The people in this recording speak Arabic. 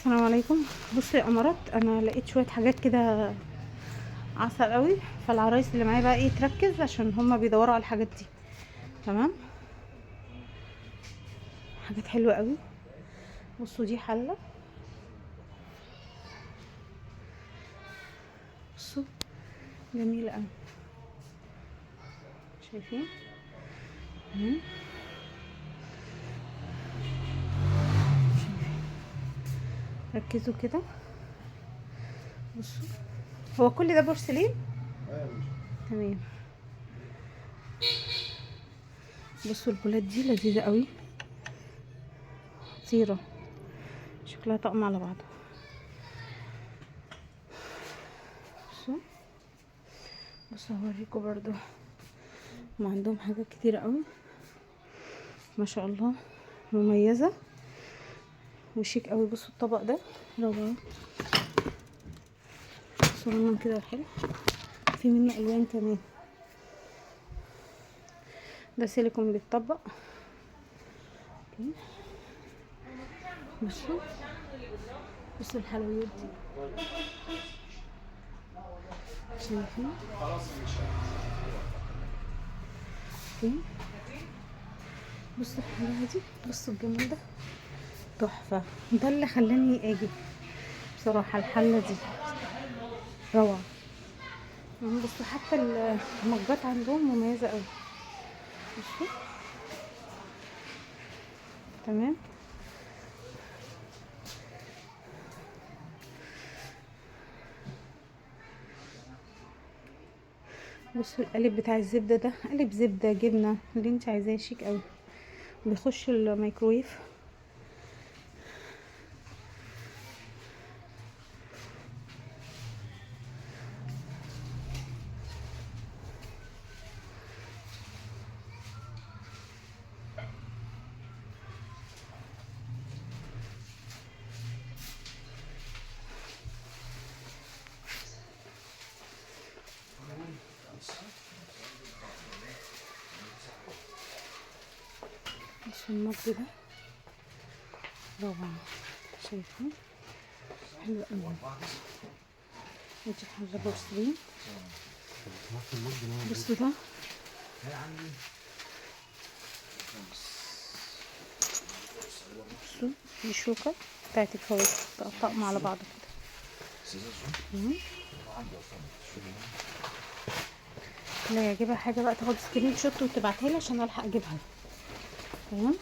السلام عليكم. بصوا يا امارات، انا لقيت شويه حاجات كده عسل قوي، فالعرايس اللي معايا بقى ايه تركز عشان هما بيدوروا على الحاجات دي. تمام، حاجات حلوه قوي. بصوا دي حله، بصوا جميله قوي، شايفين؟ شايفين؟ ركزوا كده، بصوا هو كل ده بورسلين. تمام. بصوا البولات دي لذيذه قوي، خطيره، شكلها طقم على بعضه. بصوا بصوا هوريكم برضو، ما عندهم حاجات كتيره قوي ما شاء الله، مميزه وشيك قوي. بصوا الطبق ده روعه، صغنن كده وحلو، في منه الوان كمان، ده سيليكون بيتطبق. اوكي، بصوا بصوا الحلويات دي، شايفين؟ اوكي، بصوا الحلاوه دي، بصوا الجمال ده تحفه، ده اللي خلاني اجي بصراحه. الحله دي روعه. بصوا حتى المجات عندهم مميزه قوي، بصوا. تمام، بصوا القالب بتاع الزبده ده، قالب زبده جبنه اللي انت عايزاه، شيك قوي، بيخش الميكرويف. بصوا المج ده روعه، شايفين؟ حلو قوي. ودي حاجه بورسلين، بصوا ده، بصوا دي شوكه بتاعت الفواكه، تقطعهم على بعض كده. اللي يعجبها حاجه بقى تاخد سكرين شوت وتبعتها لي عشان الحق اجيبها. تمام.